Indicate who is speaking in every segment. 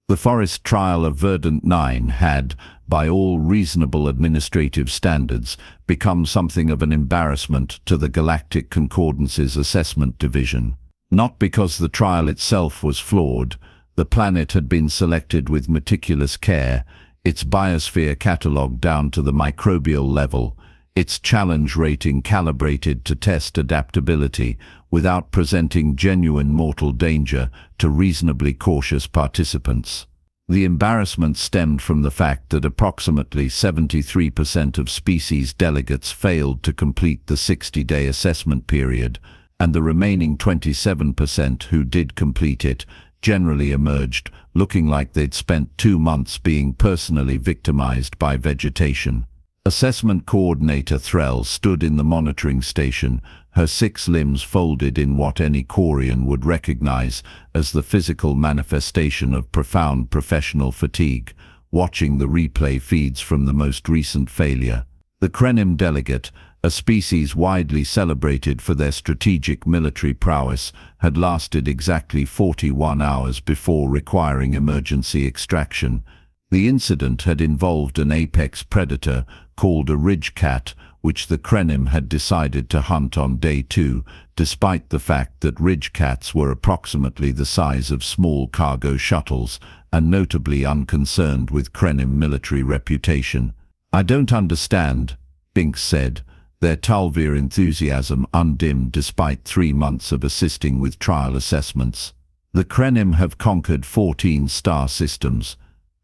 Speaker 1: The Forest Trial of Verdant-9 had, by all reasonable administrative standards, become something of an embarrassment to the Galactic Concordance's assessment division. Not because the trial itself was flawed. The planet had been selected with meticulous care, its biosphere catalogued down to the microbial level, its challenge rating calibrated to test adaptability without presenting genuine mortal danger to reasonably cautious participants. The embarrassment stemmed from the fact that approximately 73% of species delegates failed to complete the 60-day assessment period, and the remaining 27% who did complete it generally emerged looking like they'd spent 2 months being personally victimized by vegetation. Assessment Coordinator Threll stood in the monitoring station, her 6 limbs folded in what any Quarian would recognize as the physical manifestation of profound professional fatigue, watching the replay feeds from the most recent failure. The Krenim delegate, a species widely celebrated for their strategic military prowess, had lasted exactly 41 hours before requiring emergency extraction. The incident had involved an apex predator called a ridge cat, which the Krenim had decided to hunt on day 2, despite the fact that ridge cats were approximately the size of small cargo shuttles and notably unconcerned with Krenim military reputation. "I don't understand," Binks said, their Talvir enthusiasm undimmed despite 3 months of assisting with trial assessments. "The Krenim have conquered 14 star systems.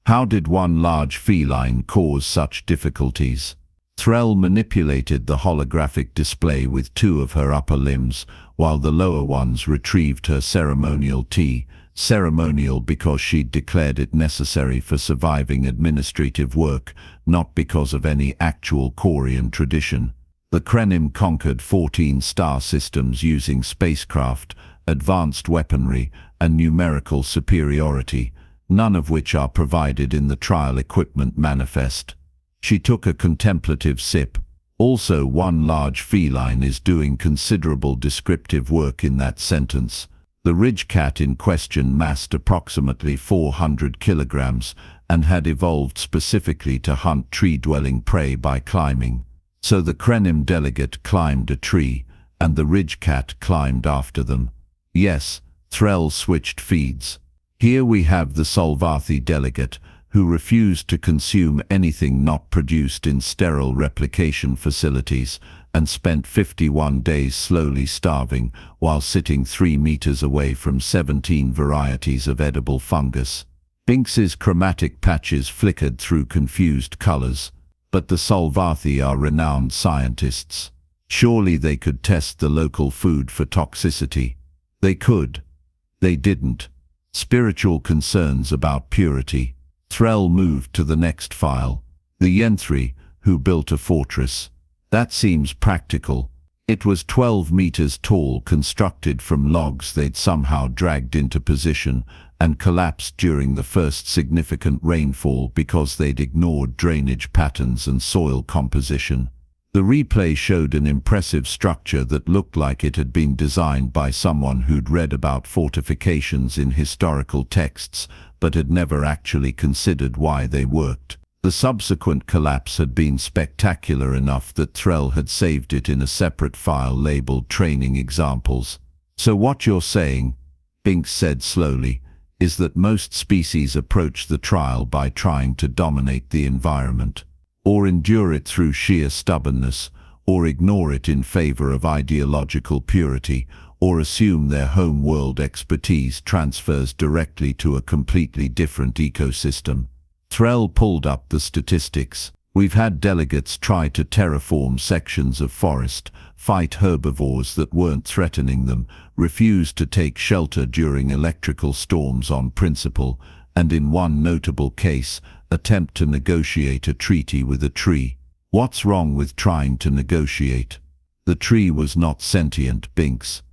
Speaker 1: How did one large feline cause such difficulties?" Threll manipulated the holographic display with 2 of her upper limbs, while the lower ones retrieved her ceremonial tea, ceremonial because she'd declared it necessary for surviving administrative work, not because of any actual Quarian tradition. The Krenim conquered 14 star systems using spacecraft, advanced weaponry, and numerical superiority, none of which are provided in the trial equipment manifest. She took a contemplative sip. "Also, one large feline is doing considerable descriptive work in that sentence. The ridge cat in question massed approximately 400 kilograms and had evolved specifically to hunt tree-dwelling prey by climbing. So the Krenim delegate climbed a tree, and the ridge cat climbed after them." Yes, Threll switched feeds. "Here we have the Solvathi delegate, who refused to consume anything not produced in sterile replication facilities and spent 51 days slowly starving while sitting 3 meters away from 17 varieties of edible fungus." Binks's chromatic patches flickered through confused colors. "But the Solvathi are renowned scientists. Surely they could test the local food for toxicity." "They could. They didn't. Spiritual concerns about purity." Threll moved to the next file. "The Yenthri, who built a fortress. That seems practical. It was 12 meters tall, constructed from logs they'd somehow dragged into position, and collapsed during the first significant rainfall because they'd ignored drainage patterns and soil composition. The replay showed an impressive structure that looked like it had been designed by someone who'd read about fortifications in historical texts, but had never actually considered why they worked. The subsequent collapse had been spectacular enough that Threll had saved it in a separate file labeled Training Examples. "So what you're saying," Binks said slowly, "is that most species approach the trial by trying to dominate the environment, or endure it through sheer stubbornness, or ignore it in favor of ideological purity, or assume their home world expertise transfers directly to a completely different ecosystem." Threll pulled up the statistics. "We've had delegates try to terraform sections of forest, fight herbivores that weren't threatening them, refuse to take shelter during electrical storms on principle, and in one notable case, attempt to negotiate a treaty with a tree. What's wrong with trying to negotiate? The tree was not sentient, Binks."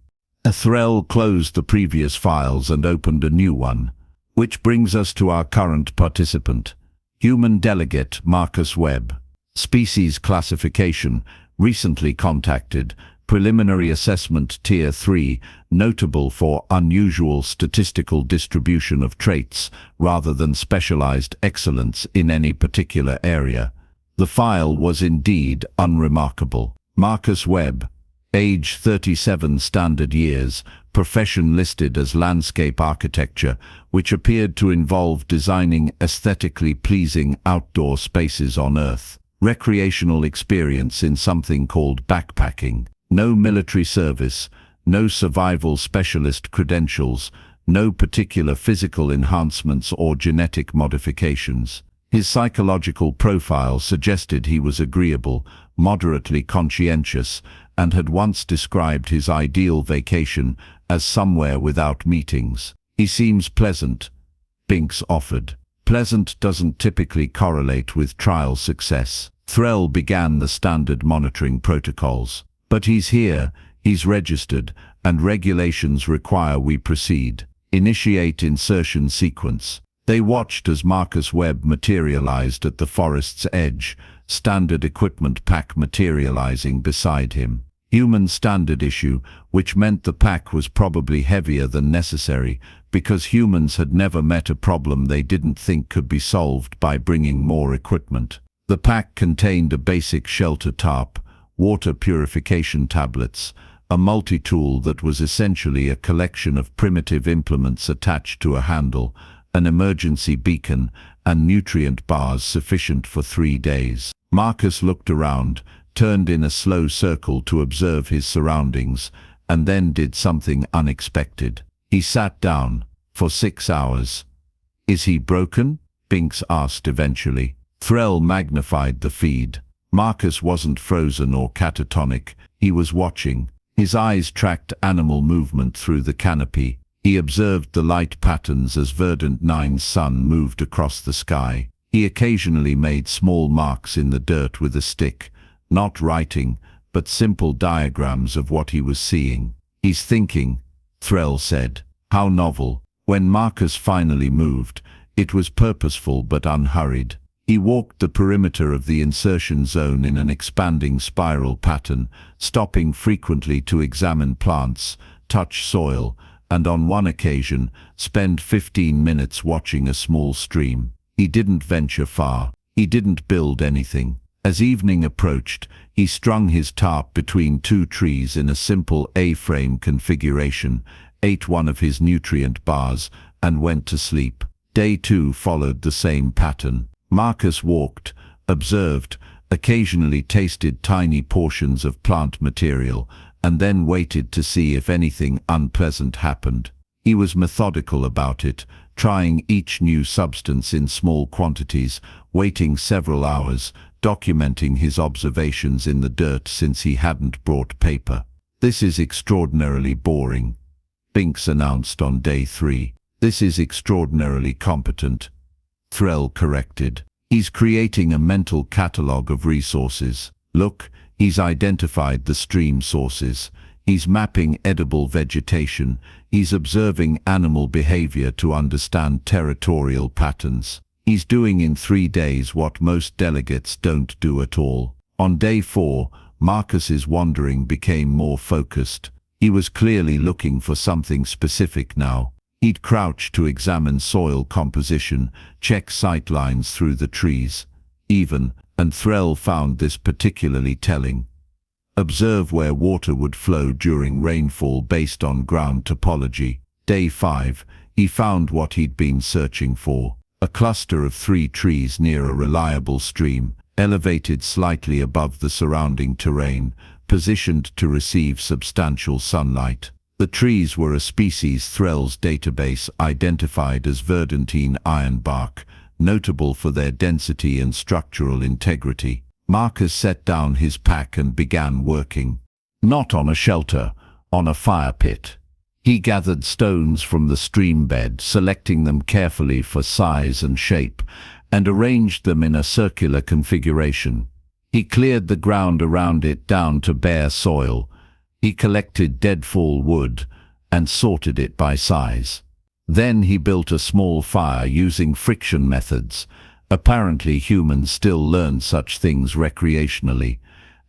Speaker 1: Threll closed the previous files and opened a new one. "Which brings us to our current participant. Human delegate Marcus Webb. Species classification, recently contacted, Preliminary Assessment Tier 3, notable for unusual statistical distribution of traits rather than specialized excellence in any particular area. The file was indeed unremarkable. Marcus Webb, age 37, standard years, profession listed as landscape architecture, which appeared to involve designing aesthetically pleasing outdoor spaces on Earth. Recreational experience in something called backpacking. No military service, no survival specialist credentials, no particular physical enhancements or genetic modifications. His psychological profile suggested he was agreeable, moderately conscientious, and had once described his ideal vacation as somewhere without meetings. He seems pleasant, Binks offered. Pleasant doesn't typically correlate with trial success. Threll began the standard monitoring protocols. But he's here, he's registered, and regulations require we proceed. Initiate insertion sequence. They watched as Marcus Webb materialized at the forest's edge, standard equipment pack materializing beside him. Human standard issue, which meant the pack was probably heavier than necessary, because humans had never met a problem they didn't think could be solved by bringing more equipment. The pack contained a basic shelter tarp, water purification tablets, a multi-tool that was essentially a collection of primitive implements attached to a handle, an emergency beacon, and nutrient bars sufficient for 3 days. Marcus looked around, turned in a slow circle to observe his surroundings, and then did something unexpected. He sat down for 6 hours. "Is he broken?" Binks asked eventually. Threll magnified the feed. Marcus wasn't frozen or catatonic, he was watching. His eyes tracked animal movement through the canopy. He observed the light patterns as Verdant-9's sun moved across the sky. He occasionally made small marks in the dirt with a stick, not writing, but simple diagrams of what he was seeing. "He's thinking," Threll said. How novel. When Marcus finally moved, it was purposeful but unhurried. He walked the perimeter of the insertion zone in an expanding spiral pattern, stopping frequently to examine plants, touch soil, and on one occasion, spend 15 minutes watching a small stream. He didn't venture far. He didn't build anything. As evening approached, he strung his tarp between 2 trees in a simple A-frame configuration, ate one of his nutrient bars, and went to sleep. Day 2 followed the same pattern. Marcus walked, observed, occasionally tasted tiny portions of plant material, and then waited to see if anything unpleasant happened. He was methodical about it, trying each new substance in small quantities, waiting several hours, documenting his observations in the dirt since he hadn't brought paper. "This is extraordinarily boring," Binks announced on day 3. "This is extraordinarily competent," Threll corrected. "He's creating a mental catalogue of resources. Look, he's identified the stream sources. He's mapping edible vegetation. He's observing animal behavior to understand territorial patterns. He's doing in 3 days what most delegates don't do at all." On day 4, Marcus's wandering became more focused. He was clearly looking for something specific now. He'd crouch to examine soil composition, check sightlines through the trees. And Threll found this particularly telling. Observe where water would flow during rainfall based on ground topology. Day 5, he found what he'd been searching for. A cluster of 3 trees near a reliable stream, elevated slightly above the surrounding terrain, positioned to receive substantial sunlight. The trees were a species Threll's database identified as verdantine ironbark, notable for their density and structural integrity. Marcus set down his pack and began working. Not on a shelter, on a fire pit. He gathered stones from the stream bed, selecting them carefully for size and shape, and arranged them in a circular configuration. He cleared the ground around it down to bare soil. He collected deadfall wood and sorted it by size. Then he built a small fire using friction methods. Apparently humans still learn such things recreationally,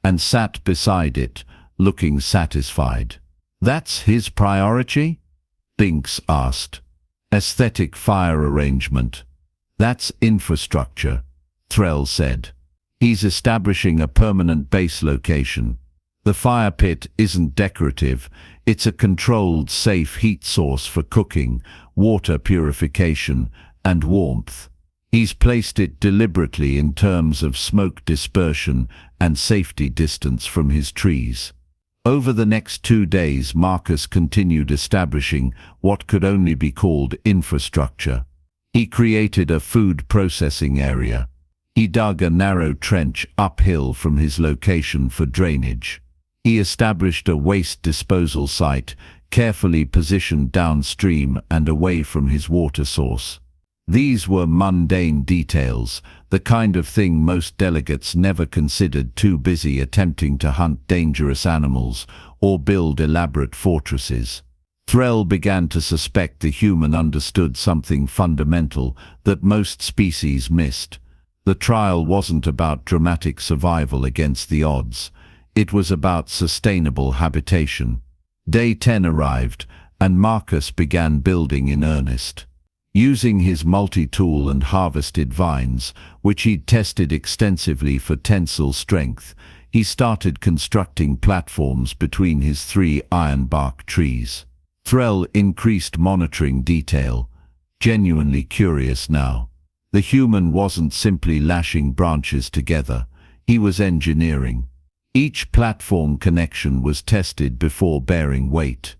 Speaker 1: and sat beside it, looking satisfied. "That's his priority?" Binks asked. "Aesthetic fire arrangement. That's infrastructure," Threll said. "He's establishing a permanent base location. The fire pit isn't decorative, it's a controlled, safe heat source for cooking, water purification, and warmth. He's placed it deliberately in terms of smoke dispersion and safety distance from his trees." Over the next 2 days, Marcus continued establishing what could only be called infrastructure. He created a food processing area. He dug a narrow trench uphill from his location for drainage. He established a waste disposal site, carefully positioned downstream and away from his water source. These were mundane details, the kind of thing most delegates never considered, too busy attempting to hunt dangerous animals or build elaborate fortresses. Threll began to suspect the human understood something fundamental that most species missed. The trial wasn't about dramatic survival against the odds. It was about sustainable habitation. Day 10 arrived, and Marcus began building in earnest. Using his multi-tool and harvested vines, which he'd tested extensively for tensile strength, he started constructing platforms between his 3 ironbark trees. Threll increased monitoring detail, genuinely curious now. The human wasn't simply lashing branches together, he was engineering. Each platform connection was tested before bearing weight.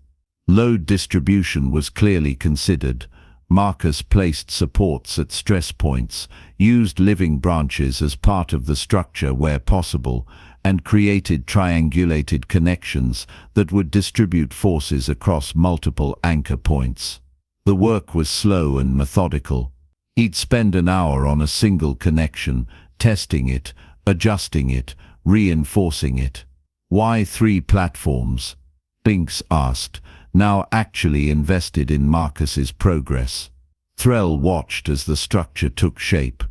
Speaker 1: Load distribution was clearly considered. Marcus placed supports at stress points, used living branches as part of the structure where possible, and created triangulated connections that would distribute forces across multiple anchor points. The work was slow and methodical. He'd spend an hour on a single connection, testing it, adjusting it, reinforcing it. "Why 3 platforms?" Binks asked, now actually invested in Marcus's progress. Threll watched as the structure took shape.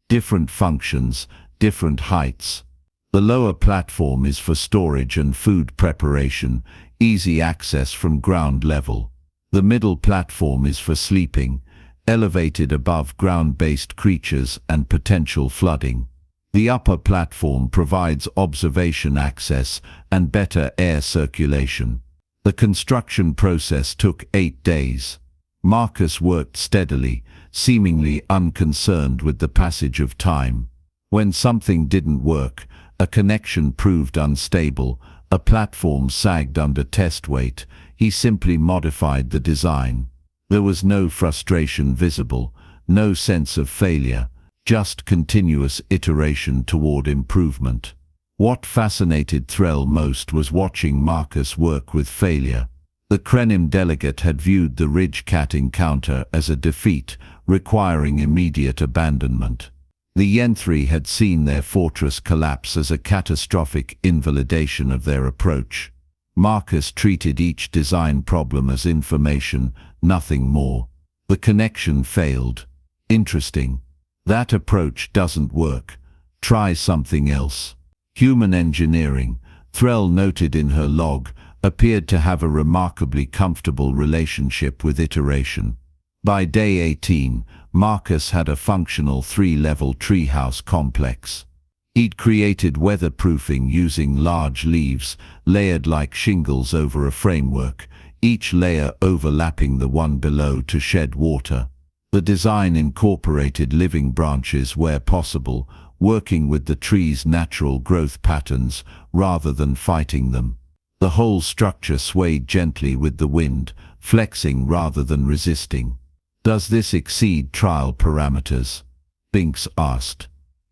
Speaker 1: Different functions, different heights. The lower platform is for storage and food preparation, easy access from ground level. The middle platform is for sleeping, elevated above ground-based creatures and potential flooding. The upper platform provides observation access and better air circulation. The construction process took 8 days. Marcus worked steadily, seemingly unconcerned with the passage of time. When something didn't work, a connection proved unstable, a platform sagged under test weight, he simply modified the design. There was no frustration visible, no sense of failure, just continuous iteration toward improvement. What fascinated Threll most was watching Marcus work with failure. The Krenim delegate had viewed the Ridge-Cat encounter as a defeat, requiring immediate abandonment. The Yenthri had seen their fortress collapse as a catastrophic invalidation of their approach. Marcus treated each design problem as information, nothing more. The connection failed. Interesting. That approach doesn't work. Try something else. Human engineering, Threll noted in her log, appeared to have a remarkably comfortable relationship with iteration. By day 18, Marcus had a functional 3-level treehouse complex. He'd created weatherproofing using large leaves, layered like shingles over a framework, each layer overlapping the one below to shed water. The design incorporated living branches where possible, working with the tree's natural growth patterns rather than fighting them. The whole structure swayed gently with the wind, flexing rather than resisting. "Does this exceed trial parameters?" Binks asked.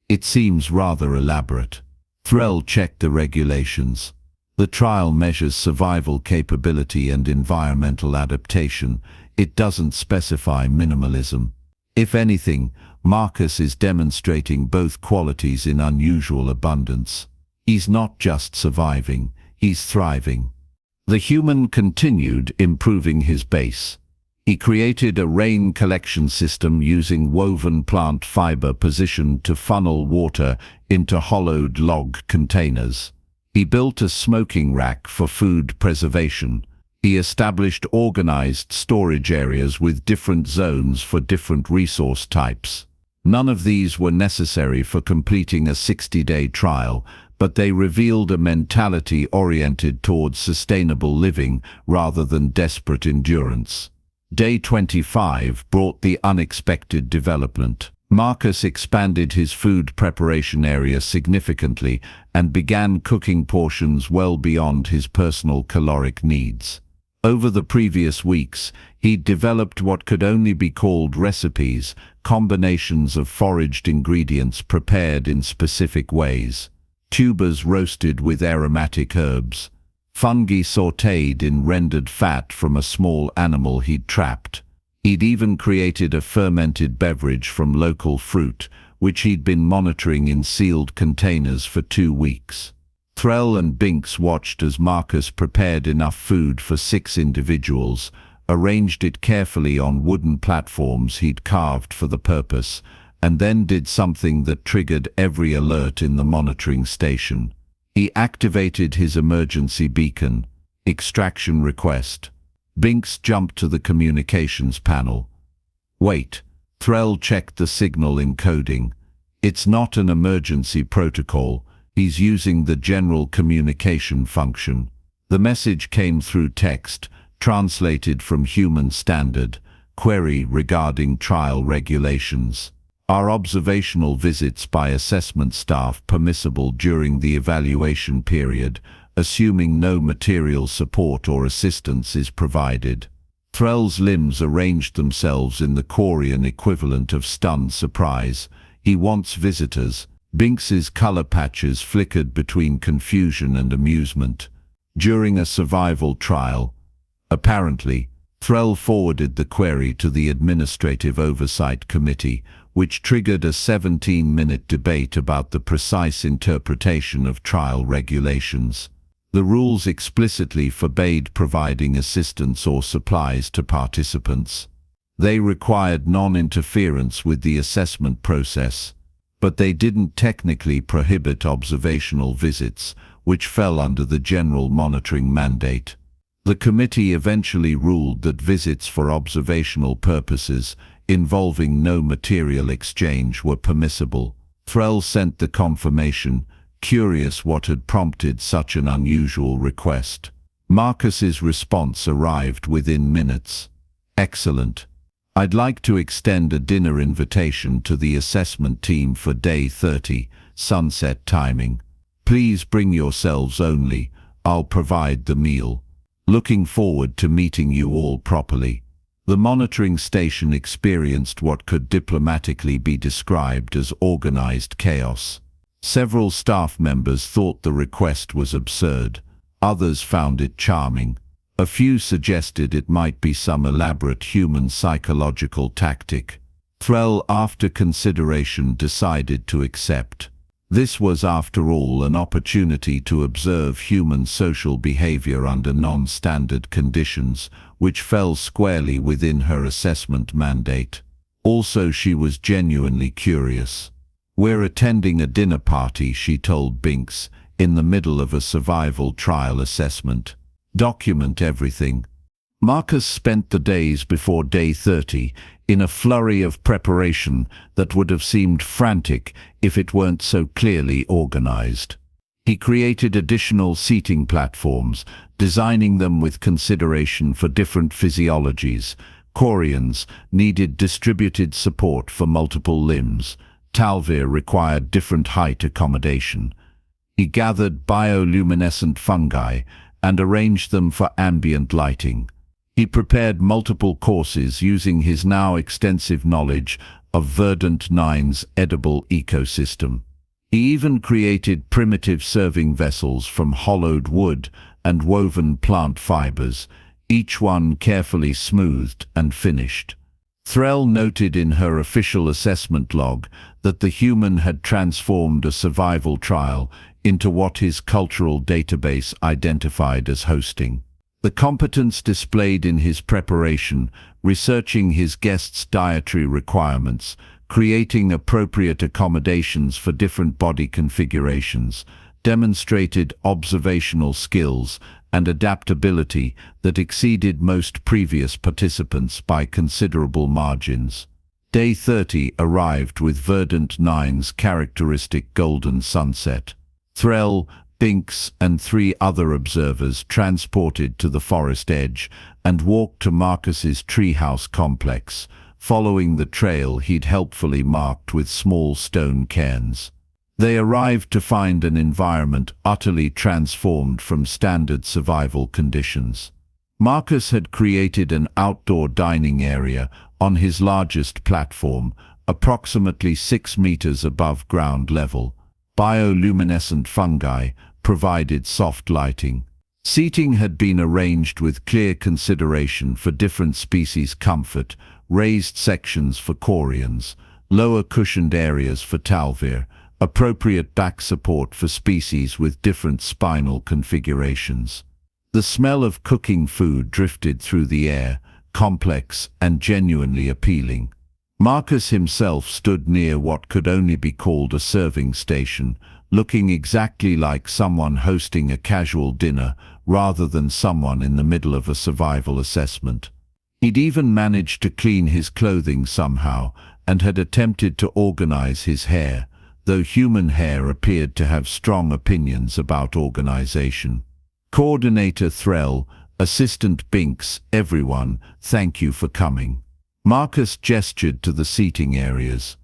Speaker 1: "It seems rather elaborate." Threll checked the regulations. The trial measures survival capability and environmental adaptation. It doesn't specify minimalism. If anything, Marcus is demonstrating both qualities in unusual abundance. He's not just surviving, he's thriving. The human continued improving his base. He created a rain collection system using woven plant fiber positioned to funnel water into hollowed log containers. He built a smoking rack for food preservation. He established organized storage areas with different zones for different resource types. None of these were necessary for completing a 60-day trial, but they revealed a mentality oriented towards sustainable living rather than desperate endurance. Day 25 brought the unexpected development. Marcus expanded his food preparation area significantly and began cooking portions well beyond his personal caloric needs. Over the previous weeks, he'd developed what could only be called recipes, combinations of foraged ingredients prepared in specific ways. Tubers roasted with aromatic herbs. Fungi sautéed in rendered fat from a small animal he'd trapped. He'd even created a fermented beverage from local fruit, which he'd been monitoring in sealed containers for 2 weeks. Threll and Binks watched as Marcus prepared enough food for 6 individuals, arranged it carefully on wooden platforms he'd carved for the purpose, and then did something that triggered every alert in the monitoring station. He activated his emergency beacon. Extraction request. Binks jumped to the communications panel. Wait. Threll checked the signal encoding. It's not an emergency protocol. He's using the general communication function. The message came through text, translated from human standard. Query regarding trial regulations. Are observational visits by assessment staff permissible during the evaluation period, assuming no material support or assistance is provided? Threll's limbs arranged themselves in the Quarian equivalent of stunned surprise. He wants visitors. Binks's color patches flickered between confusion and amusement. During a survival trial, apparently, Threll forwarded the query to the Administrative Oversight Committee, which triggered a 17-minute debate about the precise interpretation of trial regulations. The rules explicitly forbade providing assistance or supplies to participants. They required non-interference with the assessment process, but they didn't technically prohibit observational visits, which fell under the general monitoring mandate. The committee eventually ruled that visits for observational purposes, involving no material exchange, were permissible. Threll sent the confirmation, curious what had prompted such an unusual request. Marcus's response arrived within minutes. Excellent. I'd like to extend a dinner invitation to the assessment team for day 30, sunset timing. Please bring yourselves only. I'll provide the meal. Looking forward to meeting you all properly. The monitoring station experienced what could diplomatically be described as organized chaos. Several staff members thought the request was absurd. Others found it charming. A few suggested it might be some elaborate human psychological tactic. Threll, after consideration, decided to accept. This was, after all, an opportunity to observe human social behavior under non-standard conditions, which fell squarely within her assessment mandate. Also, she was genuinely curious. We're attending a dinner party, she told Binks, in the middle of a survival trial assessment. Document everything. Marcus spent the days before day 30 in a flurry of preparation that would have seemed frantic if it weren't so clearly organized. He created additional seating platforms, designing them with consideration for different physiologies. Quarians needed distributed support for multiple limbs. Talvir required different height accommodation. He gathered bioluminescent fungi and arranged them for ambient lighting. He prepared multiple courses using his now extensive knowledge of Verdant-9's edible ecosystem. He even created primitive serving vessels from hollowed wood and woven plant fibers, each one carefully smoothed and finished. Threll noted in her official assessment log that the human had transformed a survival trial into what his cultural database identified as hosting. The competence displayed in his preparation, researching his guests' dietary requirements, creating appropriate accommodations for different body configurations, demonstrated observational skills and adaptability that exceeded most previous participants by considerable margins. Day 30 arrived with Verdant-9's characteristic golden sunset. Threll, Binks, and 3 other observers transported to the forest edge and walked to Marcus's treehouse complex, following the trail he'd helpfully marked with small stone cairns. They arrived to find an environment utterly transformed from standard survival conditions. Marcus had created an outdoor dining area on his largest platform, approximately 6 meters above ground level. Bioluminescent fungi provided soft lighting. Seating had been arranged with clear consideration for different species' comfort, raised sections for Corians, lower cushioned areas for Talvir, appropriate back support for species with different spinal configurations. The smell of cooking food drifted through the air, complex and genuinely appealing. Marcus himself stood near what could only be called a serving station, looking exactly like someone hosting a casual dinner rather than someone in the middle of a survival assessment. He'd even managed to clean his clothing somehow and had attempted to organize his hair, though human hair appeared to have strong opinions about organization. Coordinator Threll, Assistant Binks, everyone, thank you for coming. Marcus gestured to the seating areas.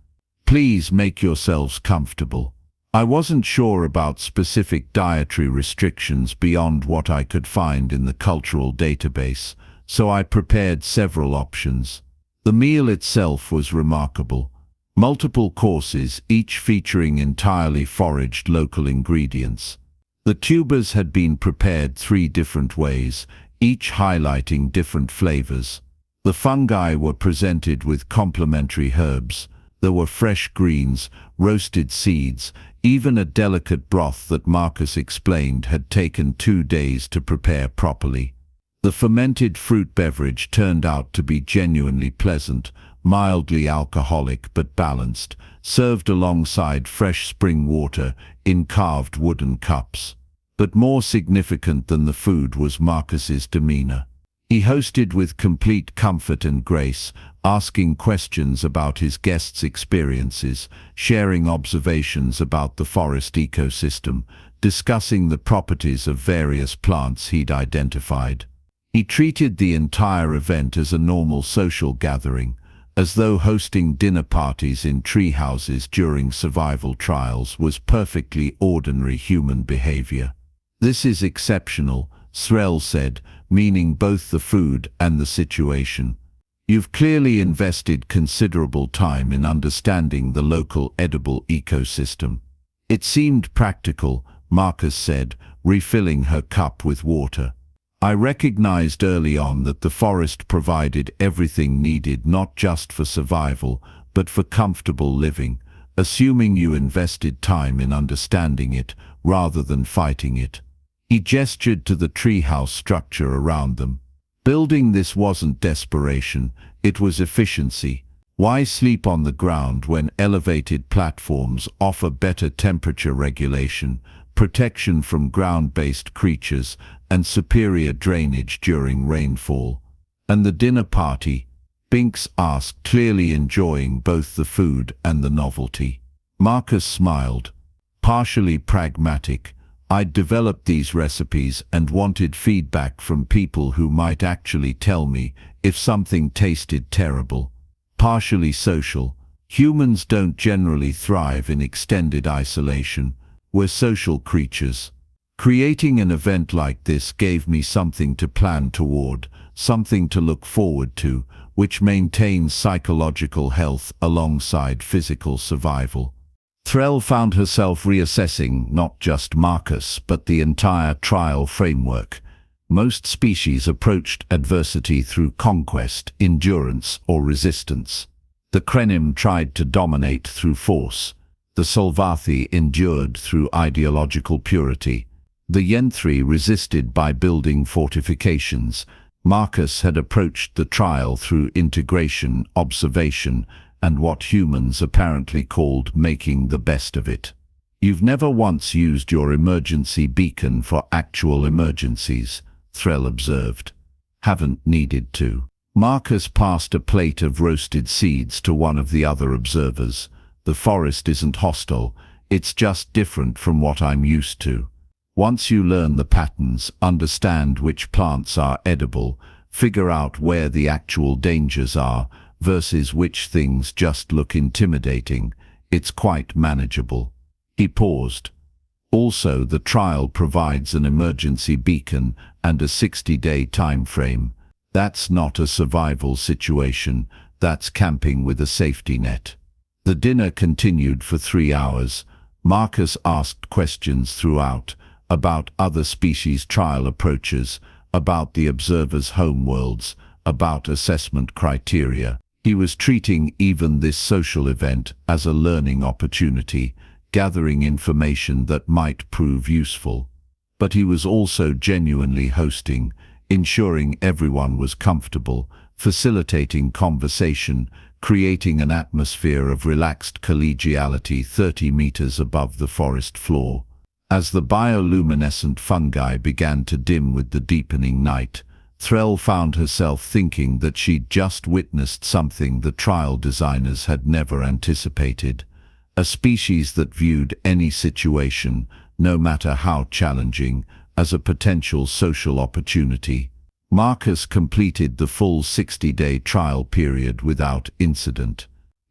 Speaker 1: Please make yourselves comfortable. I wasn't sure about specific dietary restrictions beyond what I could find in the cultural database, so I prepared several options. The meal itself was remarkable. Multiple courses, each featuring entirely foraged local ingredients. The tubers had been prepared 3 different ways, each highlighting different flavors. The fungi were presented with complementary herbs. There were fresh greens, roasted seeds, even a delicate broth that Marcus explained had taken 2 days to prepare properly. The fermented fruit beverage turned out to be genuinely pleasant, mildly alcoholic but balanced, served alongside fresh spring water in carved wooden cups. But more significant than the food was Marcus's demeanor. He hosted with complete comfort and grace, asking questions about his guests' experiences, sharing observations about the forest ecosystem, discussing the properties of various plants he'd identified. He treated the entire event as a normal social gathering, as though hosting dinner parties in treehouses during survival trials was perfectly ordinary human behavior. This is exceptional, Threll said, meaning both the food and the situation. You've clearly invested considerable time in understanding the local edible ecosystem. It seemed practical, Marcus said, refilling her cup with water. I recognized early on that the forest provided everything needed not just for survival, but for comfortable living, assuming you invested time in understanding it rather than fighting it. He gestured to the treehouse structure around them. Building this wasn't desperation, it was efficiency. Why sleep on the ground when elevated platforms offer better temperature regulation, protection from ground-based creatures, and superior drainage during rainfall? And the dinner party? Binks asked, clearly enjoying both the food and the novelty. Marcus smiled. Partially pragmatic. I'd developed these recipes and wanted feedback from people who might actually tell me if something tasted terrible. Partially social. Humans don't generally thrive in extended isolation. We're social creatures. Creating an event like this gave me something to plan toward, something to look forward to, which maintains psychological health alongside physical survival. Threll found herself reassessing not just Marcus, but the entire trial framework. Most species approached adversity through conquest, endurance, or resistance. The Krenim tried to dominate through force. The Solvathi endured through ideological purity. The Yenthri resisted by building fortifications. Marcus had approached the trial through integration, observation, and what humans apparently called making the best of it. You've never once used your emergency beacon for actual emergencies, Threll observed. Haven't needed to. Marcus passed a plate of roasted seeds to one of the other observers. The forest isn't hostile, it's just different from what I'm used to. Once you learn the patterns, understand which plants are edible, figure out where the actual dangers are versus which things just look intimidating, it's quite manageable. He paused. Also, the trial provides an emergency beacon and a 60-day time frame. That's not a survival situation, that's camping with a safety net. The dinner continued for 3 hours. Marcus asked questions throughout, about other species trial approaches, about the observers' homeworlds, about assessment criteria. He was treating even this social event as a learning opportunity, gathering information that might prove useful. But he was also genuinely hosting, ensuring everyone was comfortable, facilitating conversation, creating an atmosphere of relaxed collegiality 30 meters above the forest floor. As the bioluminescent fungi began to dim with the deepening night, Threll found herself thinking that she'd just witnessed something the trial designers had never anticipated. A species that viewed any situation, no matter how challenging, as a potential social opportunity. Marcus completed the full 60-day trial period without incident.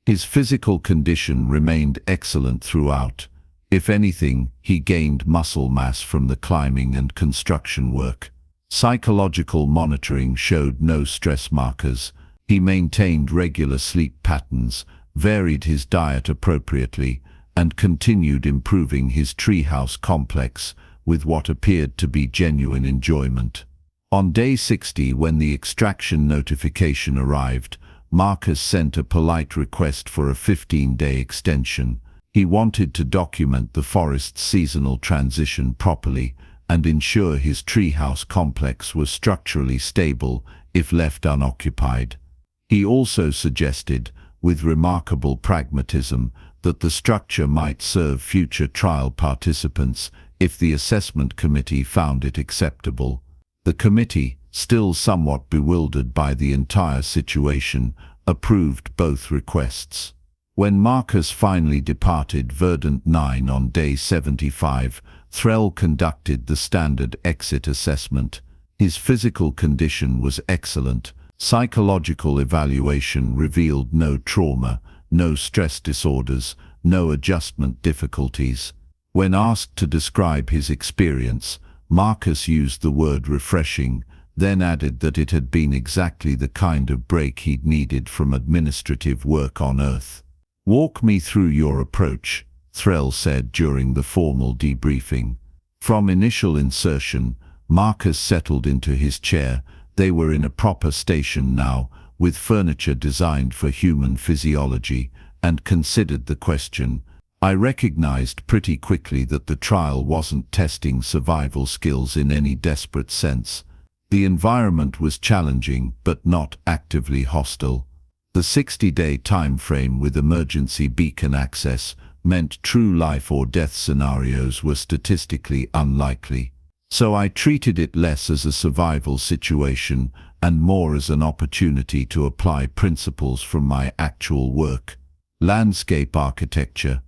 Speaker 1: His physical condition remained excellent throughout. If anything, he gained muscle mass from the climbing and construction work. Psychological monitoring showed no stress markers. He maintained regular sleep patterns, varied his diet appropriately, and continued improving his treehouse complex with what appeared to be genuine enjoyment. On day 60, when the extraction notification arrived, Marcus sent a polite request for a 15-day extension. He wanted to document the forest's seasonal transition properly and ensure his treehouse complex was structurally stable if left unoccupied. He also suggested, with remarkable pragmatism, that the structure might serve future trial participants if the assessment committee found it acceptable. The committee, still somewhat bewildered by the entire situation, approved both requests. When Marcus finally departed Verdant-9 on day 75, Threll conducted the standard exit assessment. His physical condition was excellent. Psychological evaluation revealed no trauma, no stress disorders, no adjustment difficulties. When asked to describe his experience, Marcus used the word refreshing, then added that it had been exactly the kind of break he'd needed from administrative work on Earth. "Walk me through your approach," Threll said during the formal debriefing. From initial insertion, Marcus settled into his chair. They were in a proper station now, with furniture designed for human physiology, and considered the question. I recognized pretty quickly that the trial wasn't testing survival skills in any desperate sense. The environment was challenging, but not actively hostile. The 60-day time frame with emergency beacon access meant true life or death scenarios were statistically unlikely. So I treated it less as a survival situation and more as an opportunity to apply principles from my actual work. Landscape architecture.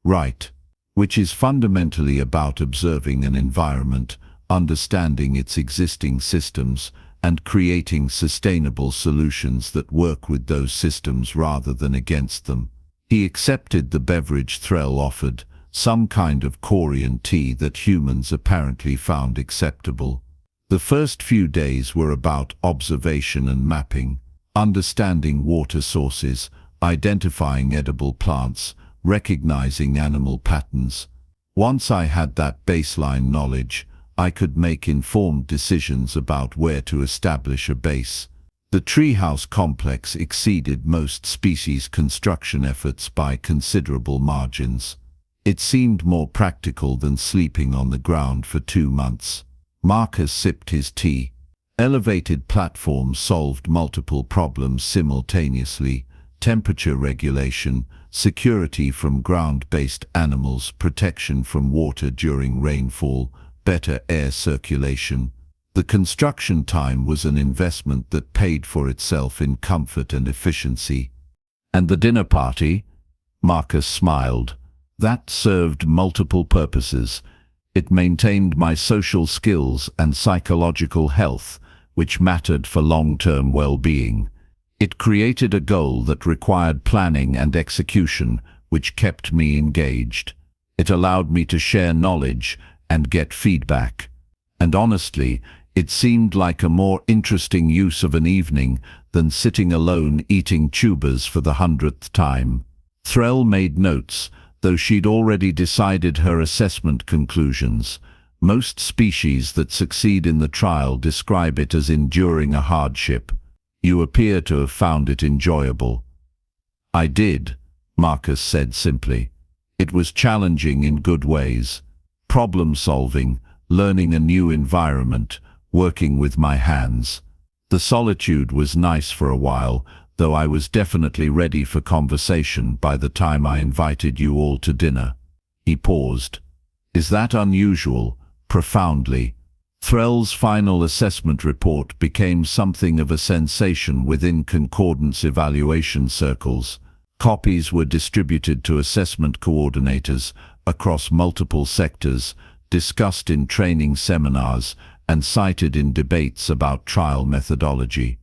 Speaker 1: Right. Which is fundamentally about observing an environment, understanding its existing systems, and creating sustainable solutions that work with those systems rather than against them. He accepted the beverage Threll offered, some kind of Korean tea that humans apparently found acceptable. The first few days were about observation and mapping, understanding water sources, identifying edible plants, recognizing animal patterns. Once I had that baseline knowledge, I could make informed decisions about where to establish a base. The treehouse complex exceeded most species' construction efforts by considerable margins. It seemed more practical than sleeping on the ground for 2 months. Marcus sipped his tea. Elevated platforms solved multiple problems simultaneously, temperature regulation, security from ground-based animals, protection from water during rainfall, better air circulation. The construction time was an investment that paid for itself in comfort and efficiency. And the dinner party? Marcus smiled. That served multiple purposes. It maintained my social skills and psychological health, which mattered for long-term well-being. It created a goal that required planning and execution, which kept me engaged. It allowed me to share knowledge and get feedback. And honestly, it seemed like a more interesting use of an evening than sitting alone eating tubers for the 100th time. Threll made notes, though she'd already decided her assessment conclusions. Most species that succeed in the trial describe it as enduring a hardship. You appear to have found it enjoyable. I did, Marcus said simply. It was challenging in good ways. Problem-solving, learning a new environment, working with my hands. The solitude was nice for a while, though I was definitely ready for conversation by the time I invited you all to dinner. He paused. Is that unusual? Profoundly. Threll's final assessment report became something of a sensation within concordance evaluation circles. Copies were distributed to assessment coordinators across multiple sectors, discussed in training seminars, and cited in debates about trial methodology.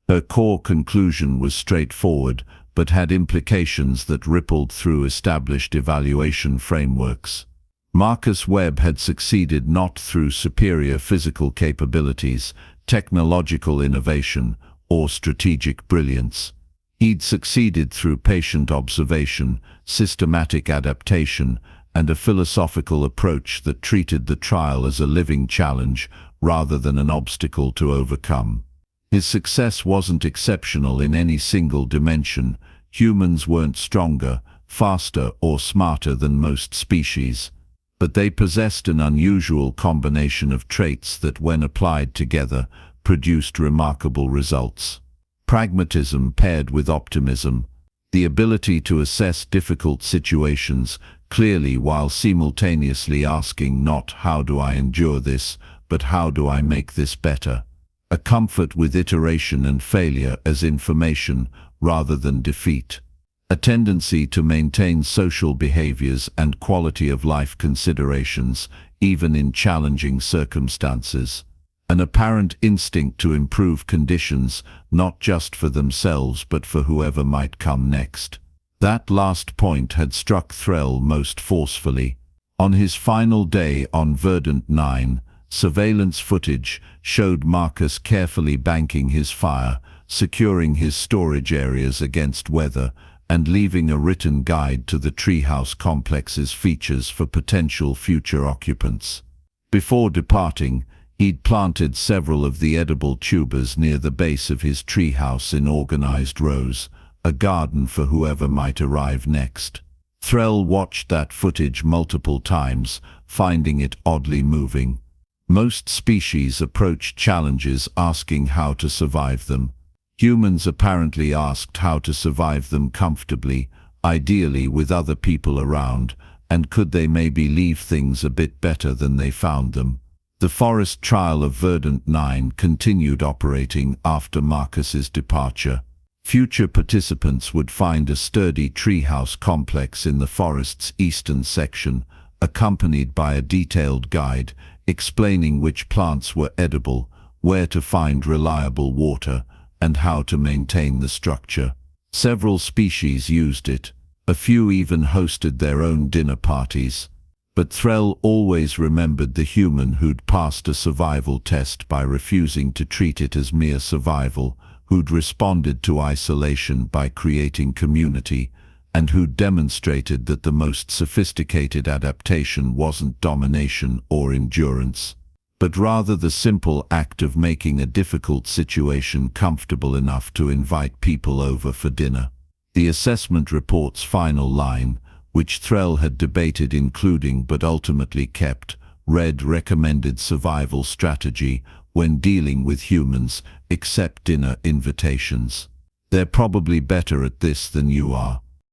Speaker 1: Her core conclusion was straightforward, but had implications that rippled through established evaluation frameworks. Marcus Webb had succeeded not through superior physical capabilities, technological innovation, or strategic brilliance. He'd succeeded through patient observation, systematic adaptation, and a philosophical approach that treated the trial as a living challenge rather than an obstacle to overcome. His success wasn't exceptional in any single dimension. Humans weren't stronger, faster, or smarter than most species, but they possessed an unusual combination of traits that, when applied together, produced remarkable results. Pragmatism paired with optimism, the ability to assess difficult situations clearly while simultaneously asking not "how do I endure this," but "how do I make this better?" A comfort with iteration and failure as information rather than defeat. A tendency to maintain social behaviors and quality of life considerations, even in challenging circumstances. An apparent instinct to improve conditions, not just for themselves but for whoever might come next. That last point had struck Threll most forcefully. On his final day on Verdant-9, surveillance footage showed Marcus carefully banking his fire, securing his storage areas against weather, and leaving a written guide to the treehouse complex's features for potential future occupants. Before departing, he'd planted several of the edible tubers near the base of his treehouse in organized rows, a garden for whoever might arrive next. Threll watched that footage multiple times, finding it oddly moving. Most species approach challenges asking how to survive them. Humans apparently asked how to survive them comfortably, ideally with other people around, and could they maybe leave things a bit better than they found them. The Forest Trial of Verdant-9 continued operating after Marcus's departure. Future participants would find a sturdy treehouse complex in the forest's eastern section, accompanied by a detailed guide explaining which plants were edible, where to find reliable water, and how to maintain the structure. Several species used it. A few even hosted their own dinner parties. But Threll always remembered the human who'd passed a survival test by refusing to treat it as mere survival, who'd responded to isolation by creating community, and who demonstrated that the most sophisticated adaptation wasn't domination or endurance, but rather the simple act of making a difficult situation comfortable enough to invite people over for dinner. The assessment report's final line, which Threll had debated including but ultimately kept, read recommended survival strategy when dealing with humans, accept dinner invitations. They're probably better at this than you are.